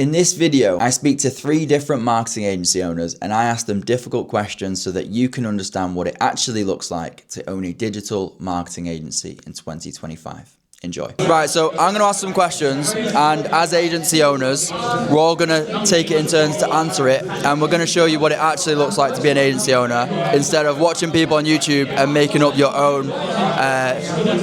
In this video, I speak to 3 different marketing agency owners and I ask them difficult questions so that you can understand what it actually looks like to own a digital marketing agency in 2025. Enjoy. Right, so I'm going to ask some questions, and as agency owners, we're all going to take it in turns to answer it, and we're going to show you what it actually looks like to be an agency owner instead of watching people on YouTube and making up your own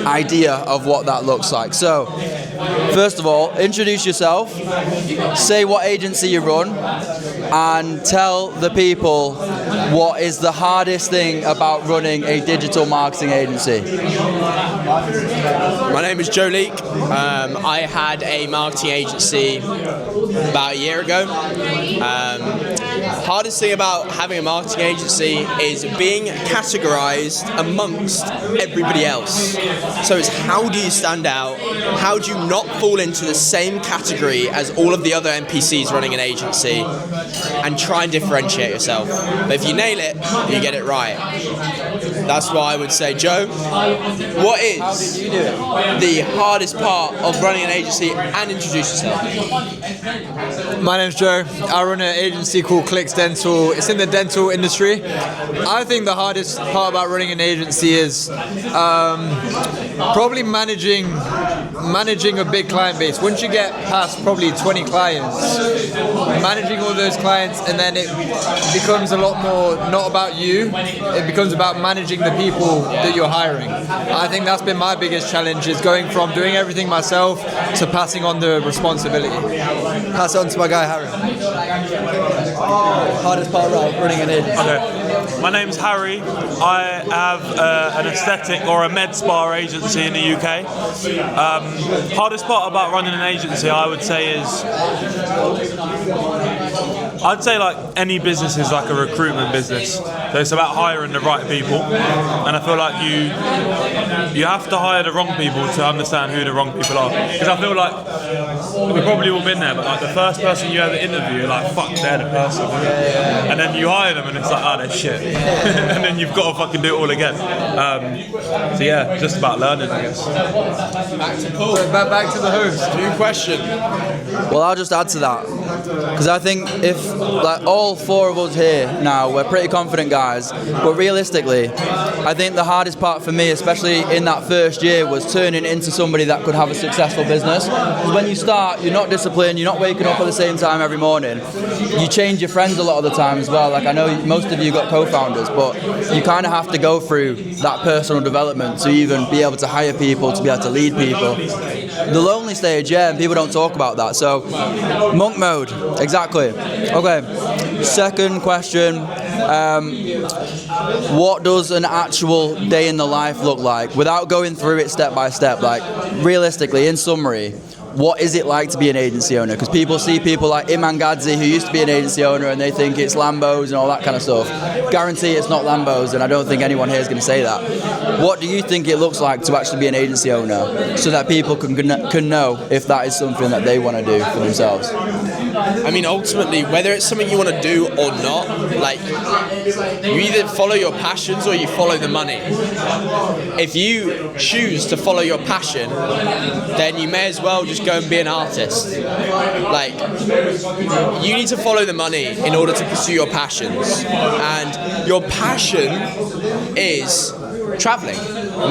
idea of what that looks like. So, first of all, introduce yourself, say what agency you run, and tell the people what is the hardest thing about running a digital marketing agency. My name is Joe Leek. I had a marketing agency about a year ago. Hardest thing about having a marketing agency is being categorized amongst everybody else. So it's how do you stand out? How do you not fall into the same category as all of the other NPCs running an agency and try and differentiate yourself? But if you nail it, you get it right. That's why I would say, Joe, what is the hardest part of running an agency, and introduce yourself? My name's Joe. I run an agency called Clicks Dental. It's in the dental industry. I think the hardest part about running an agency is probably managing a big client base. Once you get past probably 20 clients, managing all those clients, and then it becomes a lot more not about you, it becomes about managing the people that you're hiring. I think that's been my biggest challenge, is going from doing everything myself to passing on the responsibility. Pass it on to my guy Harry. Hardest part about running an agency. Okay. My name's Harry. I have an aesthetic or a med spa agency in the UK. Hardest part about running an agency, I would say, is like any business is like a recruitment business. So it's about hiring the right people, and I feel like you have to hire the wrong people to understand who the wrong people are. Because I feel like we've probably all been there, but like the first person you ever interview, you're like, fuck, they're the person. And then you hire them and it's like, oh, they're shit. And then you've got to fucking do it all again. So yeah, just about learning, I guess. Back to the host. New question. Well, I'll just add to that, because I think if like all 4 of us here now, we're pretty confident guys, but realistically, I think the hardest part for me, especially in that first year, was turning into somebody that could have a successful business. Because when you start, you're not disciplined, you're not waking up at the same time every morning. You change your friends a lot of the time as well. Like, I know most of you got co-founders, but you kind of have to go through that personal development to even be able to hire people, to be able to lead people. The lonely stage, yeah, and people don't talk about that. So, monk mode, exactly. Okay, second question. What does an actual day in the life look like? Without going through it step by step, like realistically, in summary, what is it like to be an agency owner? Because people see people like Iman Gadzi, who used to be an agency owner, and they think it's Lambos and all that kind of stuff. Guarantee it's not Lambos, and I don't think anyone here is going to say that. What do you think it looks like to actually be an agency owner, so that people can know if that is something that they want to do for themselves? I mean, ultimately, whether it's something you want to do or not, like, you either follow your passions or you follow the money. If you choose to follow your passion, then you may as well just go and be an artist. Like, you need to follow the money in order to pursue your passions. And your passion is traveling,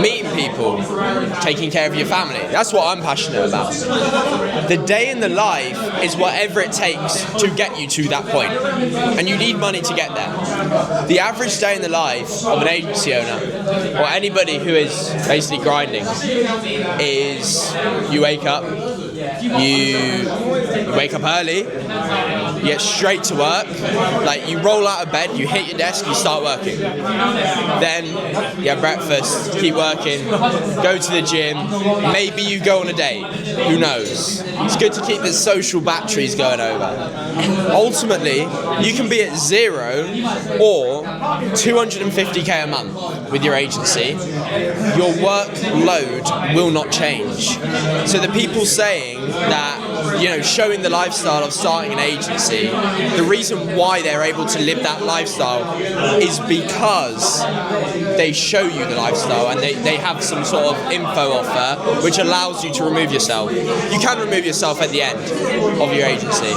meeting people, taking care of your family. That's what I'm passionate about. The day in the life is whatever it takes to get you to that point, and you need money to get there. The average day in the life of an agency owner, or anybody who is basically grinding, is you wake up early, you get straight to work, like you roll out of bed, you hit your desk, you start working. Then you have breakfast, keep working, go to the gym, maybe you go on a date, who knows. It's good to keep the social batteries going over. Ultimately, you can be at 0 or 250k a month with your agency. Your workload will not change. So the people saying that showing the lifestyle of starting an agency, the reason why they're able to live that lifestyle is because they show you the lifestyle, and they have some sort of info offer which allows you to remove yourself. You can remove yourself at the end of your agency,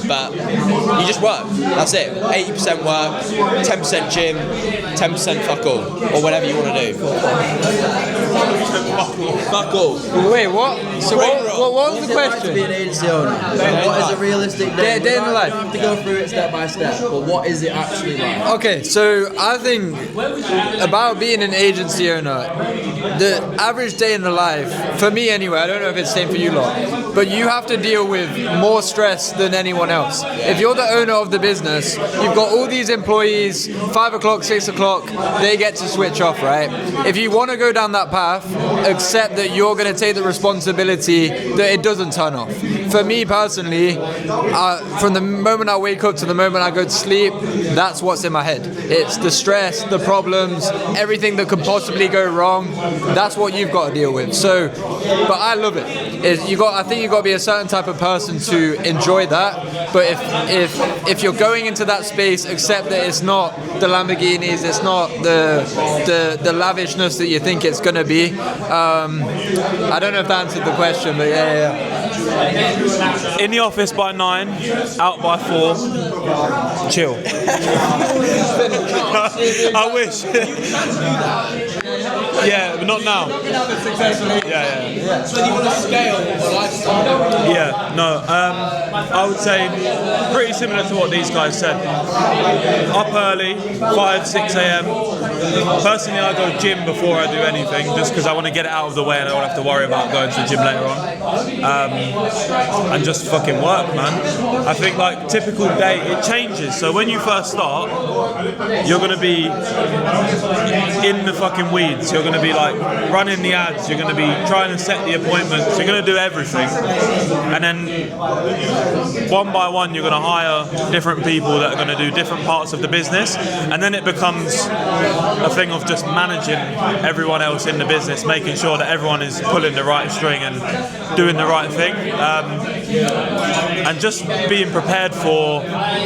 but you just work. That's it. 80% work, 10% gym, 10% fuck all, or whatever you want to do. Fuck all. Wait, what? So what was the question? To be an agency owner. What is a realistic day? Day in the life. You have to go through it step by step, but what is it actually like? Okay, so I think about being an agency owner, the average day in the life, for me anyway, I don't know if it's the same for you lot, but you have to deal with more stress than anyone else. If you're the owner of the business, you've got all these employees, 5 o'clock, 6 o'clock, they get to switch off, right? If you want to go down that path, accept that you're going to take the responsibility that it doesn't turn off. For me personally, from the moment I wake up to the moment I go to sleep, that's what's in my head. It's the stress, the problems, everything that could possibly go wrong. That's what you've got to deal with. So, but I love it. I think you've got to be a certain type of person to enjoy that. But if you're going into that space, accept that it's not the Lamborghinis, it's not the lavishness that you think it's going to be. I don't know if that answered the question, but yeah. In the office by 9, out by 4, chill. I wish. Yeah, but not now. Yeah. So you want to scale the lifestyle? Yeah, no. I would say pretty similar to what these guys said. Up early, 5, 6 a.m. Personally, I go gym before I do anything, just because I want to get it out of the way and I don't have to worry about going to the gym later on. And just fucking work, man. I think like typical day, it changes. So when you first start, you're going to be in the fucking weeds. You're going to be like running the ads. You're going to be trying to set the appointments. You're going to do everything. And then one by one, you're going to hire different people that are going to do different parts of the business. And then it becomes a thing of just managing everyone else in the business, making sure that everyone is pulling the right string and doing the right thing. And just being prepared for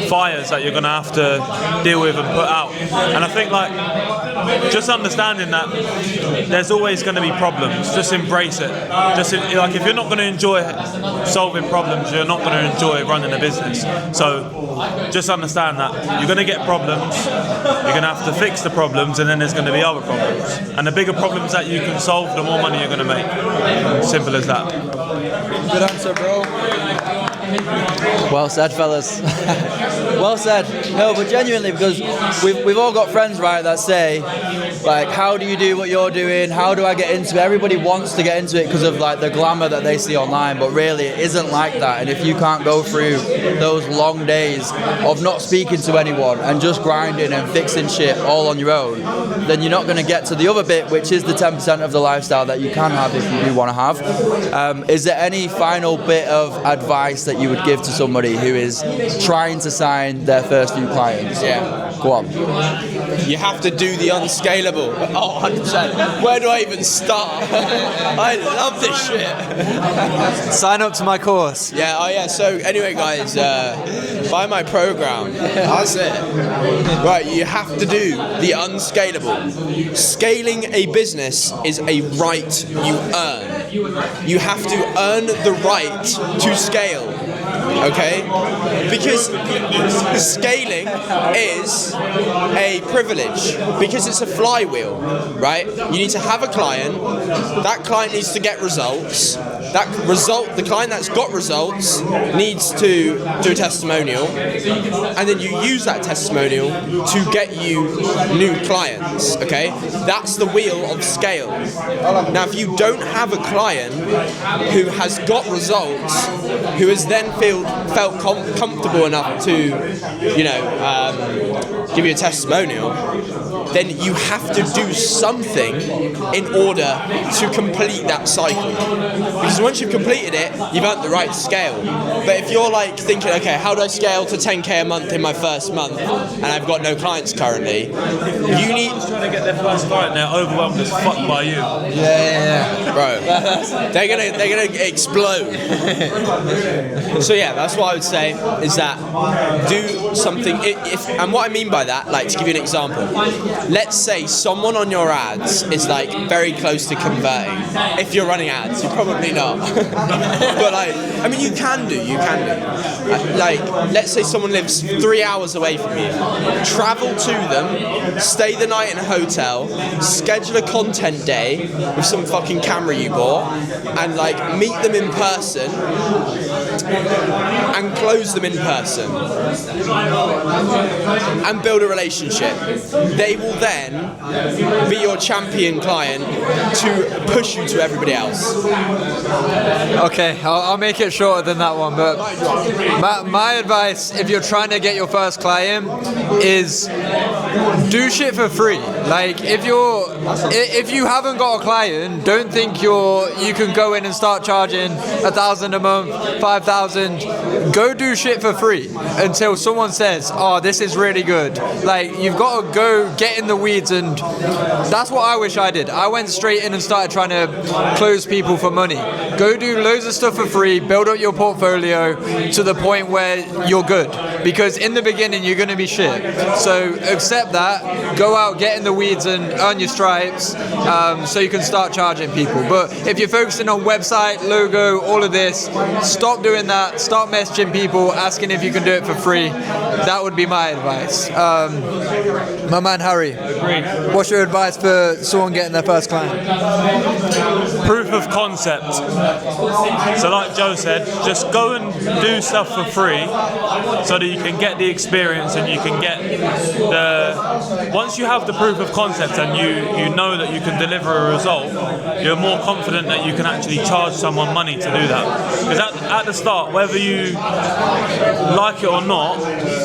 fires that you're going to have to deal with and put out. And I think like just understanding that there's always going to be problems. Just embrace it. Like if you're not going to enjoy solving problems, you're not going to enjoy running a business. So just understand that you're going to get problems. You're going to have to fix the problems, and then there's going to be other problems. And the bigger problems that you can solve, the more money you're going to make. Simple as that. Good answer, bro. Well said, fellas. Well said. No, but genuinely, because we've all got friends, right, that say, like, how do you do what you're doing? How do I get into it? Everybody wants to get into it because of like the glamour that they see online, but really it isn't like that. And if you can't go through those long days of not speaking to anyone and just grinding and fixing shit all on your own, then you're not going to get to the other bit, which is the 10% of the lifestyle that you can have if you do want to have. Is there any final bit of advice that you would give to somebody who is trying to sign their first few clients? Yeah. Go on. You have to do the unscalable. Oh, 100%. Where do I even start? I love this shit. Sign up to my course. Yeah, oh yeah, so anyway guys, buy my program. That's it. Right, you have to do the unscalable. Scaling a business is a right you earn. You have to earn the right to scale. Okay? Because scaling is a privilege, because it's a flywheel, right? You need to have a client, that client needs to get results, the client that's got results needs to do a testimonial, and then you use that testimonial to get you new clients, okay? That's the wheel of scale. Now, if you don't have a client who has got results, who has then felt comfortable enough to, give you a testimonial, then you have to do something in order to complete that cycle. Because once you've completed it, you've earned the right to scale. But if you're like thinking, okay, how do I scale to 10k a month in my first month, and I've got no clients currently, you need trying to get their first client, they're overwhelmed as fuck by you. Yeah. bro. They're gonna explode. So yeah, that's what I would say is that do something. And what I mean by that, like to give you an example, let's say someone on your ads is like very close to converting. If you're running ads, you're probably not. But like, I mean, you can do. Like, let's say someone lives 3 hours away from you. Travel to them, stay the night in a hotel, schedule a content day with some fucking camera you bought, and like meet them in person and close them in person and build a relationship. They will then be your champion client to push you to everybody else. Okay, I'll make it shorter than that one, but my advice, if you're trying to get your first client, is do shit for free. Like, if you haven't got a client, don't think you can go in and start charging $1,000 a month, $5,000. Go do shit for free until someone says, oh, this is really good. Like, you've got to go get in the weeds, and that's what I wish I did. I went straight in and started trying to close people for money. Go do loads of stuff for free, build up your portfolio to the point where you're good. Because in the beginning, you're going to be shit. So accept that, go out, get in the weeds and earn your stripes, so you can start charging people. But if you're focusing on website, logo, all of this, stop doing that, start messaging people, asking if you can do it for free. That would be my advice. My man Harry, what's your advice for someone getting their first client? Proof of concept. So like Joe said, just go and do stuff for free so that you can get the experience and you can get once you have the proof of concept and you know that you can deliver a result, you're more confident that you can actually charge someone money to do that. Because at the start, whether you like it or not,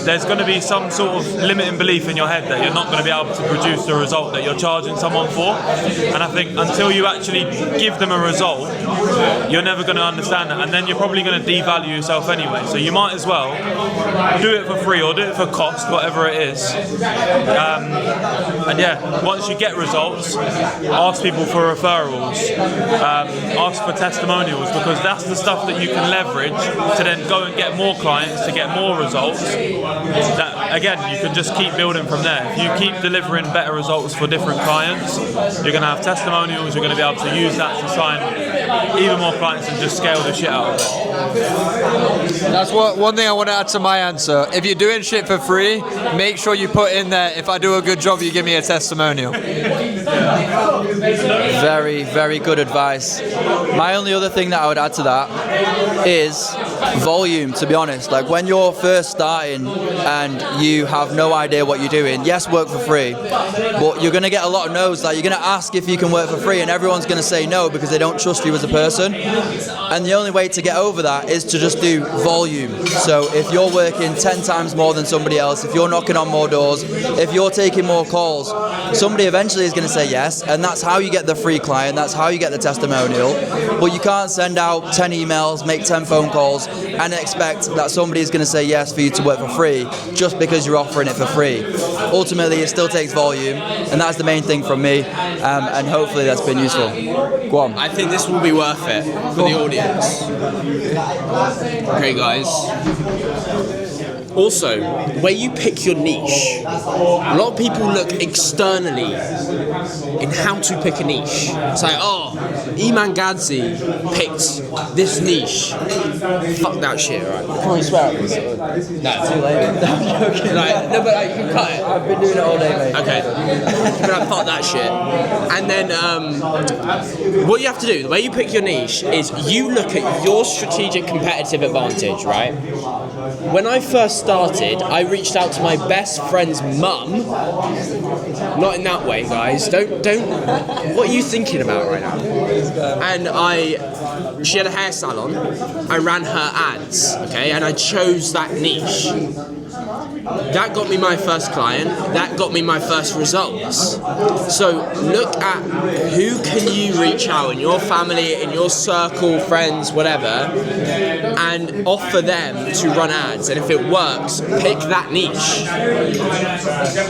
there's going to be some sort of limiting belief in your head that you're not going to be able to produce the result that you're charging someone for. And I think until you actually give them a result, you're never going to understand that, and then you're probably going to devalue yourself anyway. So you might as well do it for free or do it for cost, whatever it is. And yeah, once you get results, ask people for referrals, ask for testimonials, because that's the stuff that you can leverage to then go and get more clients, to get more results. That, again, you can just keep building from there. If you keep delivering better results for different clients, you're going to have testimonials, you're going to be able to use that to sign even more clients and just scale the shit out of it. That's one thing I want to add to my answer. If you're doing shit for free, make sure you put in there, if I do a good job, you give me a testimonial. Very, very good advice. My only other thing that I would add to that is volume, to be honest. Like, when you're first starting and you have no idea what you're doing, yes, work for free, but you're going to get a lot of no's. Like, you're going to ask if you can work for free and everyone's going to say no because they don't trust you as a person. And the only way to get over that is to just do volume. So if you're working 10 times more than somebody else, if you're knocking on more doors, if you're taking more calls, somebody eventually is going to say yes, and that's how you get the free client, that's how you get the testimonial. But you can't send out 10 emails, make 10 phone calls, and expect that somebody is going to say yes for you to work for free just because you're offering it for free. Ultimately, it still takes volume, and that's the main thing from me, and hopefully that's been useful. Go on. I think this will be worth it for the audience. Okay, guys. Also, where you pick your niche, a lot of people look externally in how to pick a niche. It's like, oh, Iman Gadzi picked this niche. Fuck that shit, right? Can we swear at this? No. Too late. No, I'm joking. No, but you can cut it. I've been doing it all day, mate. Okay. But like, fuck that shit. And then what you have to do, the way you pick your niche, is you look at your strategic competitive advantage, right? When I first started, I reached out to my best friend's mum. Not in that way, guys. Don't. What are you thinking about right now? And she had a hair salon. I ran her ads, okay, and I chose that niche. that got me my first client, that got me my first results. So look at who can you reach out in your family, in your circle, friends, whatever, and offer them to run ads. And if it works, pick that niche.